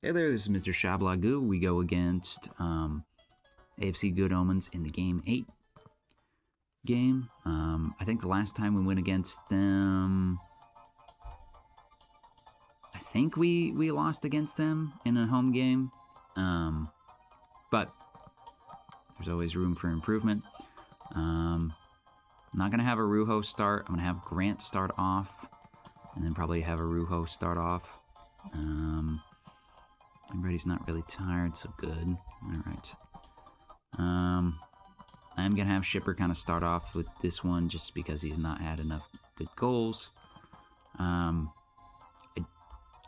Hey there, this is Mr. Shablagoo. We go against AFC Good Omens in the Game 8 game. I think the last time we went against them, I think we lost against them in a home game. But there's always room for improvement. I'm not going to have a Ruho start. I'm going to have Grant start off, and then probably have a Ruho start off. Everybody's not really tired, so good. Alright. I'm going to have Shipper kind of start off with this one just because he's not had enough good goals. I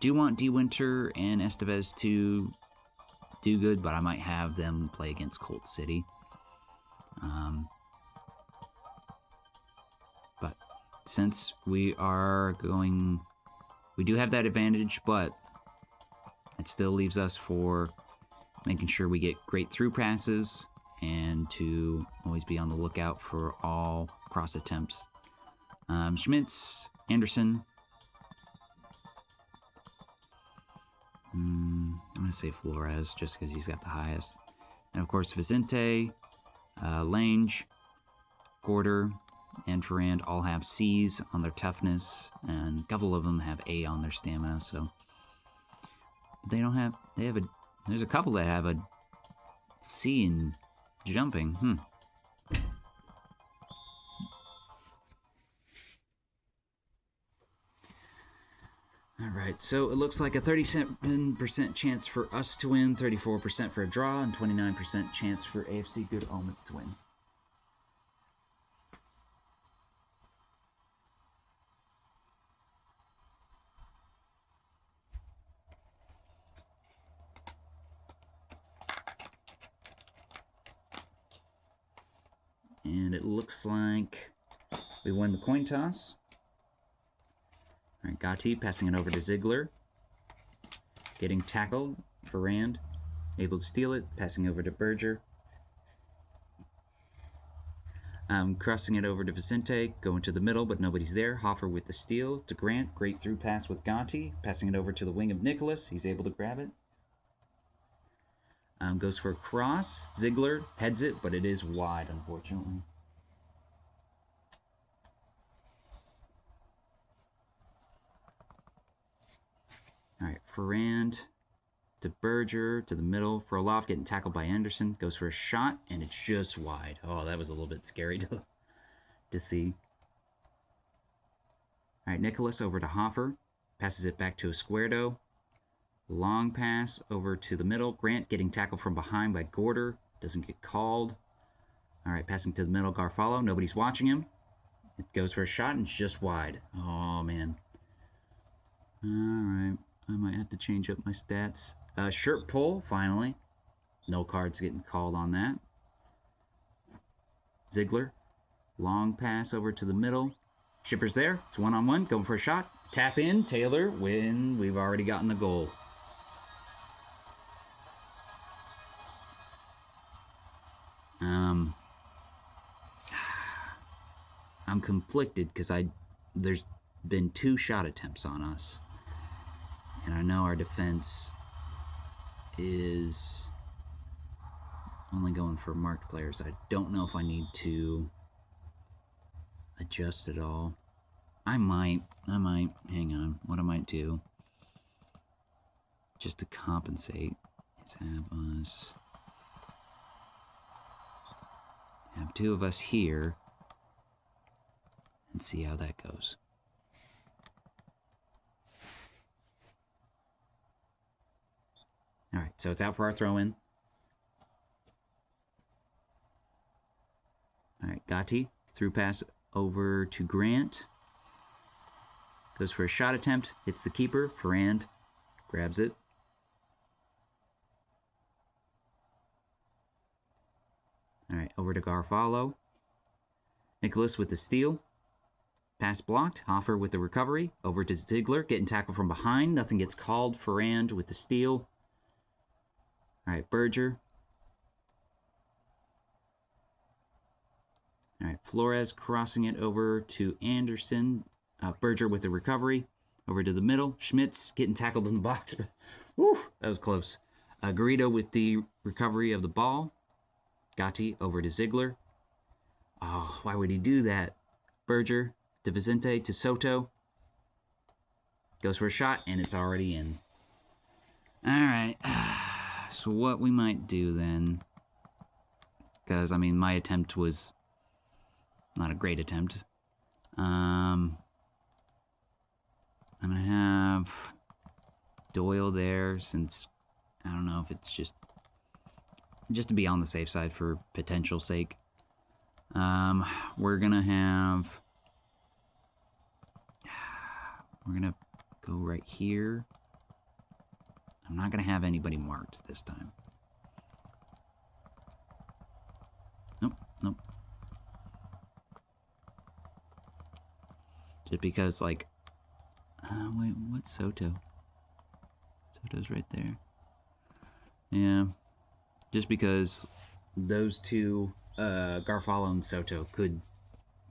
do want D. Winter and Estevez to do good, but I might have them play against Colt City. But since we are going... We do have that advantage, but it still leaves us for making sure we get great through passes and to always be on the lookout for all cross attempts. Schmitz, Anderson. I'm going to say Flores just because he's got the highest. And of course, Vicente, Lange, Gorder, and Ferrand all have C's on their toughness, and a couple of them have A on their stamina, so they don't have, there's a couple that have a C in jumping, Alright, so it looks like a 37% chance for us to win, 34% for a draw, and 29% chance for AFC Good Omens to win. And it looks like we won the coin toss. All right, Gotti passing it over to Ziegler. Getting tackled for Rand. Able to steal it, passing over to Berger. Crossing it over to Vicente, going to the middle, but nobody's there. Hoffer with the steal to Grant. Great through pass with Gotti. Passing it over to the wing of Nicholas. He's able to grab it. Goes for a cross. Ziegler heads it, but it is wide, unfortunately. All right, Ferrand to Berger, to the middle. Frolov getting tackled by Anderson. Goes for a shot, and it's just wide. Oh, that was a little bit scary to see. All right, Nicholas over to Hoffer. Passes it back to Escuerdo. Long pass over to the middle. Grant getting tackled from behind by Gorder. Doesn't get called. All right, passing to the middle. Garfalo. Nobody's watching him. It goes for a shot, and it's just wide. Oh, man. All right. I might have to change up my stats. Shirt pull, finally. No cards getting called on that. Ziegler. Long pass over to the middle. Shipper's there. It's one-on-one. Going for a shot. Tap in. Taylor. Win. We've already gotten the goal. I'm conflicted because there's been 2 shot attempts on us. And I know our defense is only going for marked players. I don't know if I need to adjust it all. I might. Hang on. What I might do, just to compensate, is have 2 of us here and see how that goes. All right, so it's out for our throw-in. All right, Gotti, through pass over to Grant. Goes for a shot attempt, hits the keeper. Ferrand grabs it. All right, over to Garfalo. Nicholas with the steal. Pass blocked. Hoffer with the recovery. Over to Ziegler, getting tackled from behind. Nothing gets called. Ferrand with the steal. All right, Berger. All right, Flores crossing it over to Anderson. Berger with the recovery. Over to the middle. Schmitz getting tackled in the box Whew, that was close. Garrido with the recovery of the ball. Gatti over to Ziegler. Oh, why would he do that? Berger to Vicente to Soto. Goes for a shot, and it's already in. All right. So what we might do then, because, I mean, my attempt was not a great attempt. I'm going to have Doyle there since, I don't know if it's just to be on the safe side for potential sake. We're going to go right here. I'm not going to have anybody marked this time. Nope. Just because, like, wait, what's Soto? Soto's right there. Yeah. Just because those two, Garfalo and Soto, could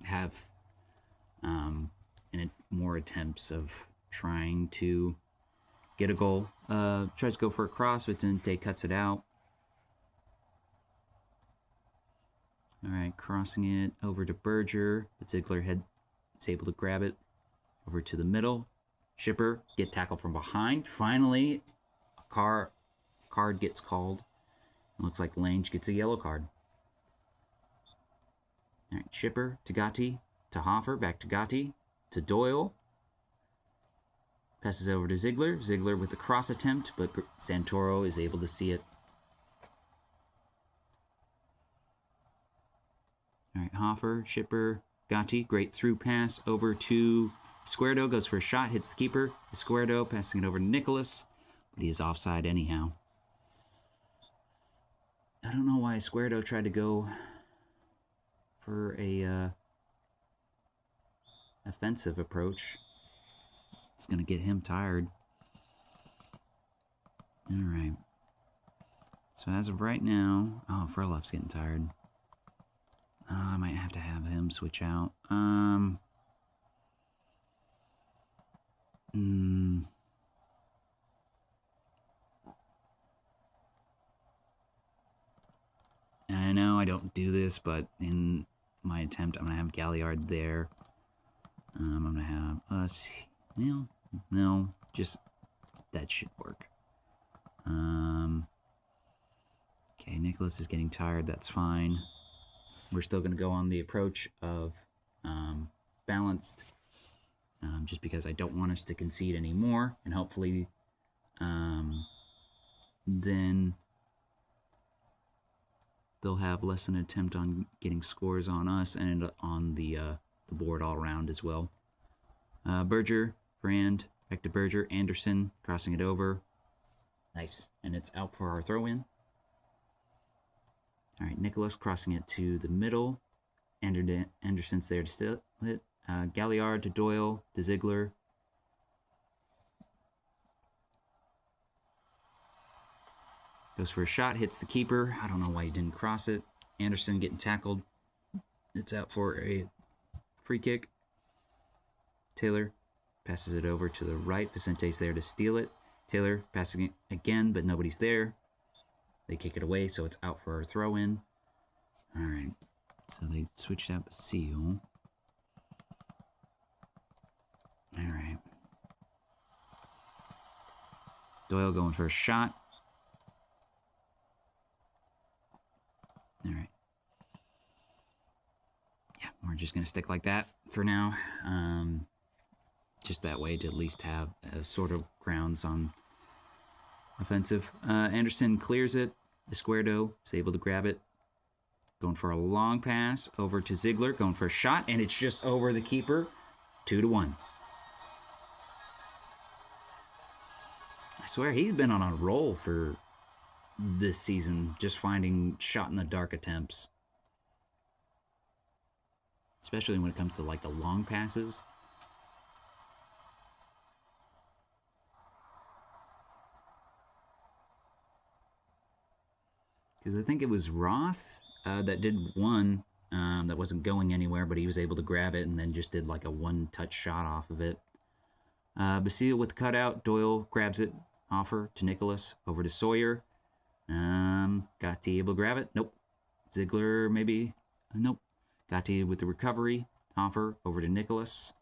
have more attempts of trying to get a goal. Tries to go for a cross, Vicente cuts it out. All right, crossing it over to Berger, but Ziegler is able to grab it over to the middle. Shipper get tackled from behind. Finally, a card gets called. It looks like Lange gets a yellow card. All right, Shipper to Gatti, to Hofer, back to Gatti, to Doyle. Passes over to Ziegler. Ziegler with the cross attempt, but Santoro is able to see it. All right, Hofer, Shipper, Gatti. Great through pass over to Escuerdo. Goes for a shot, hits the keeper. Escuerdo passing it over to Nicholas, but he is offside anyhow. I don't know why Escuerdo tried to go for a offensive approach. It's going to get him tired. All right. So as of right now, Frolof's getting tired. I might have to have him switch out. I know I don't do this, but in my attempt, I'm going to have Galliard there. I'm going to have us. Well, no, just that should work. Okay, Nicholas is getting tired. That's fine. We're still going to go on the approach of balanced, just because I don't want us to concede anymore, and hopefully then they'll have less an attempt on getting scores on us and on the board all around as well. Berger, Brand, back to Berger, Anderson crossing it over. Nice, and it's out for our throw-in. All right, Nicholas crossing it to the middle. Anderson's there to steal it. Galliard to Doyle to Ziegler. Goes for a shot, hits the keeper. I don't know why he didn't cross it. Anderson getting tackled. It's out for a free kick. Taylor passes it over to the right. Vicente's there to steal it. Taylor passing it again, but nobody's there. They kick it away, so it's out for our throw-in. All right. So they switched out Basile. All right. Doyle going for a shot. All right. Yeah, we're just going to stick like that for now. Just that way to at least have a sort of grounds on offensive. Anderson clears it. Escuerdo is able to grab it. Going for a long pass over to Ziegler. Going for a shot, and it's just over the keeper. 2-1. I swear he's been on a roll for this season, just finding shot-in-the-dark attempts. Especially when it comes to, like, the long passes. Because I think it was Roth that did one that wasn't going anywhere, but he was able to grab it and then just did like a one-touch shot off of it. Basile with the cutout. Doyle grabs it Hoffer to Nicholas, over to Sawyer. Gotti able to grab it? Nope. Ziegler maybe? Nope. Gotti with the recovery. Hoffer over to Nicholas.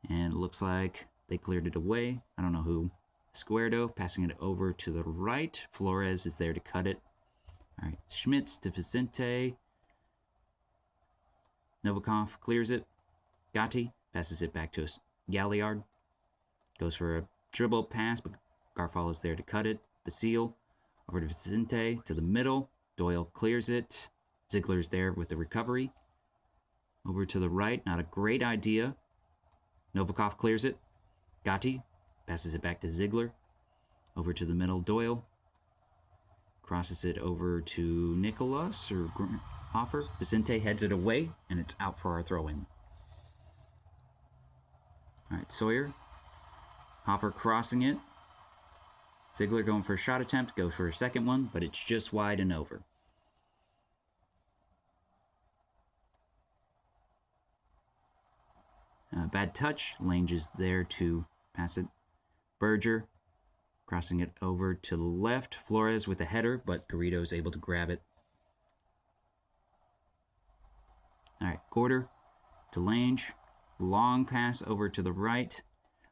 And it looks like they cleared it away. I don't know who. Squardo passing it over to the right. Flores is there to cut it. All right, Schmitz to Vicente. Novikov clears it. Gotti passes it back to Galliard. Goes for a dribble pass, but Garfall is there to cut it. Basile over to Vicente to the middle. Doyle clears it. Ziegler's there with the recovery. Over to the right, not a great idea. Novikov clears it. Gotti passes it back to Ziegler. Over to the middle, Doyle. Crosses it over to Nicholas or Hoffer. Vicente heads it away, and it's out for our throw-in. All right, Sawyer. Hoffer crossing it. Ziegler going for a shot attempt. Goes for a second one, but it's just wide and over. Bad touch. Lange is there to pass it. Berger crossing it over to the left. Flores with a header, but Garrido is able to grab it. All right, Gorder to Lange. Long pass over to the right.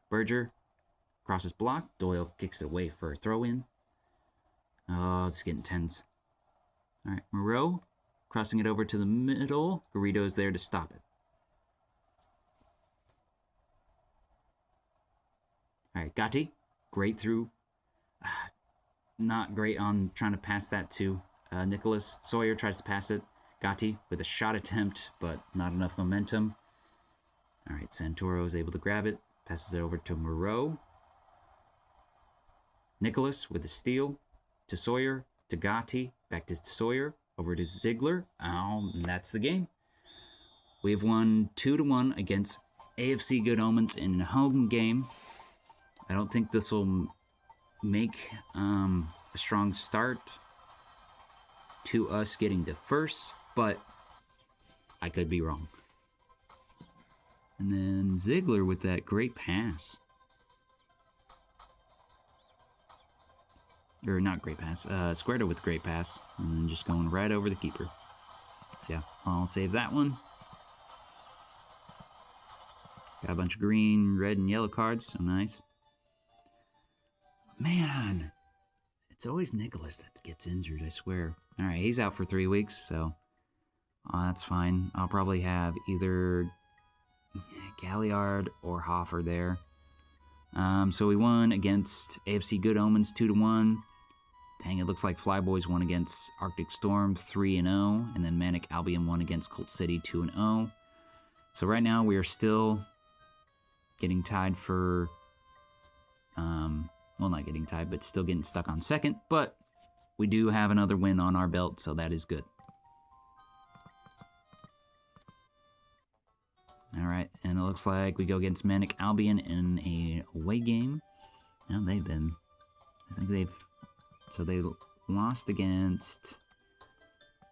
Berger crosses block. Doyle kicks it away for a throw-in. Oh, it's getting tense. All right, Moreau crossing it over to the middle. Garrido is there to stop it. All right, Gotti, great through. Not great on trying to pass that to Nicholas. Sawyer tries to pass it. Gotti with a shot attempt, but not enough momentum. All right, Santoro is able to grab it. Passes it over to Moreau. Nicholas with a steal to Sawyer, to Gotti, back to Sawyer, over to Ziegler. And that's the game. We've won 2-1 against AFC Good Omens in a home game. I don't think this will make a strong start to us getting to first, but I could be wrong. And then Ziegler with that great pass. Or not great pass. Squardo with great pass. And then just going right over the keeper. So yeah, I'll save that one. Got a bunch of green, red, and yellow cards. So nice. Man, it's always Nicholas that gets injured, I swear. All right, he's out for 3 weeks, so that's fine. I'll probably have either Galliard or Hoffer there. So we won against AFC Good Omens 2-1. Dang, it looks like Flyboys won against Arctic Storm 3-0, and then Manic Albion won against Colt City 2-0. So right now we are still getting tied for, well, not getting tied, but still getting stuck on second. But we do have another win on our belt, so that is good. All right, and it looks like we go against Manic Albion in a away game. Now they've been, so they lost against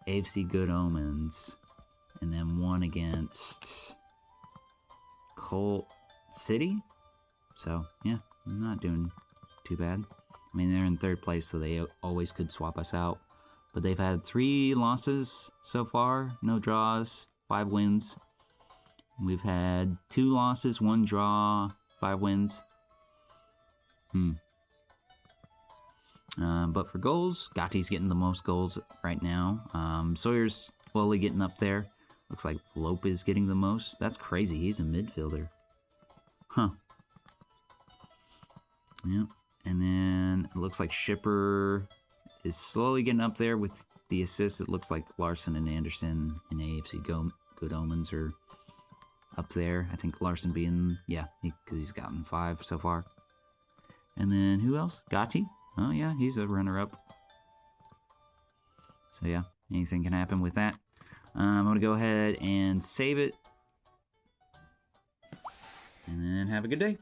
AFC Good Omens, and then won against Colt City. So yeah, not doing too bad. I mean, they're in third place, so they always could swap us out. But they've had 3 losses so far, no draws, 5 wins. We've had 2 losses, 1 draw, 5 wins. But for goals, Gotti's getting the most goals right now. Sawyer's slowly getting up there. Looks like Lope is getting the most. That's crazy. He's a midfielder. Huh. Yep. And then it looks like Shipper is slowly getting up there with the assists. It looks like Larson and Anderson in AFC Good Omens are up there. I think Larson being, yeah, because he's gotten 5 so far. And then who else? Gotti. Oh, yeah, he's a runner-up. So, yeah, anything can happen with that. I'm going to go ahead and save it. And then have a good day.